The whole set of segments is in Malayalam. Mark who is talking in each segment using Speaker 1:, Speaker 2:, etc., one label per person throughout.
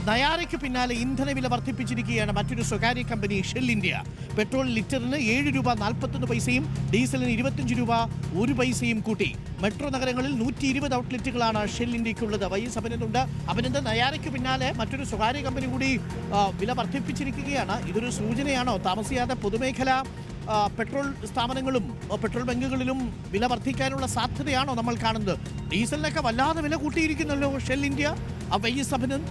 Speaker 1: നയാരയ്ക്ക് പിന്നാലെ ഇന്ധനവില വർദ്ധിപ്പിച്ചിരിക്കുകയാണ് മറ്റൊരു സ്വകാര്യ കമ്പനി ഷെൽ ഇന്ത്യ. പെട്രോൾ ലിറ്ററിന് 7 രൂപ 41 പൈസയും ഡീസലിന് 25 രൂപ 1 പൈസയും കൂട്ടി. മെട്രോ നഗരങ്ങളിൽ 120 ഔട്ട്ലെറ്റുകളാണ് ഷെൽ ഇന്ത്യക്കുള്ളത്. വൈഎസ് അഭിനന്ദൻ നയാരയ്ക്ക് പിന്നാലെ മറ്റൊരു സ്വകാര്യ കമ്പനി കൂടി വില വർദ്ധിപ്പിച്ചിരിക്കുകയാണ്. ഇതൊരു സൂചനയാണോ? താമസിയാതെ പൊതുമേഖല പെട്രോൾ സ്ഥാപനങ്ങളും പെട്രോൾ ബങ്കുകളിലും വില വർദ്ധിക്കാനുള്ള സാധ്യതയാണോ നമ്മൾ കാണുന്നത്? ഡീസലിനൊക്കെ വല്ലാതെ വില കൂട്ടിയിരിക്കുന്നല്ലോ ഷെൽ ഇന്ത്യ. വൈഎസ് അഭിനന്ദൻ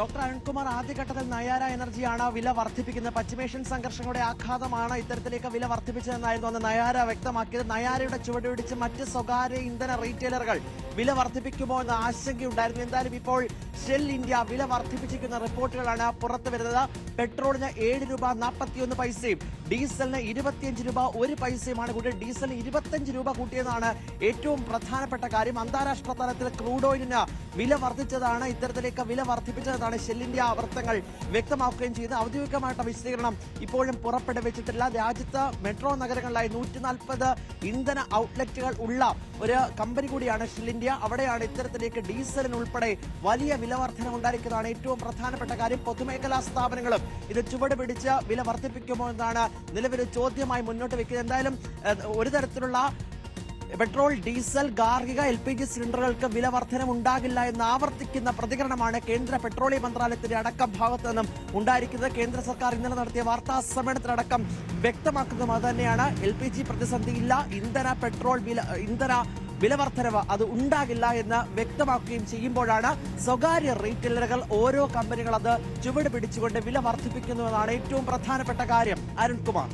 Speaker 2: ഡോക്ടർ അരുൺകുമാർ, ആദ്യഘട്ടത്തിൽ നയാര എനർജിയാണ് വില വർദ്ധിപ്പിക്കുന്നത്. പശ്ചിമേഷ്യൻ സംഘർഷങ്ങളുടെ ആഘാതമാണ് ഇത്തരത്തിലേക്ക് വില വർദ്ധിപ്പിച്ചതെന്നായിരുന്നു അന്ന് നയാര വ്യക്തമാക്കിയത്. നയാരയുടെ ചുവടുപിടിച്ച് മറ്റ് സ്വകാര്യ ഇന്ധന റീറ്റെയിലറുകൾ വില വർദ്ധിപ്പിക്കുമോ എന്ന ആശങ്കയുണ്ടായിരുന്നു. എന്തായാലും ഇപ്പോൾ ഷെൽ ഇന്ത്യ വില വർദ്ധിപ്പിച്ചിരിക്കുന്ന റിപ്പോർട്ടുകളാണ് പുറത്തു വരുന്നത്. പെട്രോളിന് 7 രൂപ 41 പൈസയും ഡീസലിന് 25 രൂപ 1 പൈസയുമാണ് കൂട്ടിയത്. ഡീസലിന് 25 രൂപ കൂട്ടിയതാണ് ഏറ്റവും പ്രധാനപ്പെട്ട കാര്യം. അന്താരാഷ്ട്ര തലത്തിൽ ക്രൂഡ് ഓയിലിന് വില വർദ്ധിച്ചതാണ് ഇത്തരത്തിലേക്ക് വില വർദ്ധിപ്പിച്ചതാണ് ഷെൽ ഇന്ത്യ വൃത്തങ്ങൾ വ്യക്തമാക്കുകയും ചെയ്ത്. ഔദ്യോഗികമായിട്ട് വിശദീകരണം ഇപ്പോഴും പുറപ്പെടുവിച്ചിട്ടില്ല. രാജ്യത്ത് മെട്രോ നഗരങ്ങളിലായി 140 ഇന്ധന ഔട്ട്ലെറ്റുകൾ ഉള്ള ഒരു കമ്പനി കൂടിയാണ് ഷെൽ ഇന്ത്യ. അവിടെയാണ് ഇത്തരത്തിലേക്ക് ഡീസലിനുൾപ്പെടെ വലിയ വില വർധന ഉണ്ടായിരിക്കുന്നതാണ് ഏറ്റവും പ്രധാനപ്പെട്ട കാര്യം. പൊതുമേഖലാ സ്ഥാപനങ്ങളും ഇത് ചുവട് പിടിച്ച് വില വർദ്ധിപ്പിക്കുമോ എന്നാണ് നിലവിൽ ചോദ്യമായി മുന്നോട്ട് വെക്കുന്നത്. എന്തായാലും ഒരു തരത്തിലുള്ള പെട്രോൾ, ഡീസൽ, ഗാർഹിക LPG സിലിണ്ടറുകൾക്ക് വില വർധനം ഉണ്ടാകില്ല എന്ന് ആവർത്തിക്കുന്ന പ്രതികരണമാണ് കേന്ദ്ര പെട്രോളിയം മന്ത്രാലയത്തിന്റെ അടക്കം ഭാഗത്തു നിന്നും ഉണ്ടായിരിക്കുന്നത്. കേന്ദ്ര സർക്കാർ ഇന്നലെ നടത്തിയ വാർത്താ സമ്മേളനത്തിലടക്കം വ്യക്തമാക്കുന്നതും അത് തന്നെയാണ്. LPG പ്രതിസന്ധിയില്ല, ഇന്ധന വില വർധനവ് അത് ഉണ്ടാകില്ല എന്ന് വ്യക്തമാക്കുകയും ചെയ്യുമ്പോഴാണ് സ്വകാര്യ റീറ്റെയിലറുകൾ ഓരോ കമ്പനികൾ അത് ചുവട് പിടിച്ചുകൊണ്ട് വില വർദ്ധിപ്പിക്കുന്നുവെന്നാണ് ഏറ്റവും പ്രധാനപ്പെട്ട കാര്യം. അരുൺകുമാർ.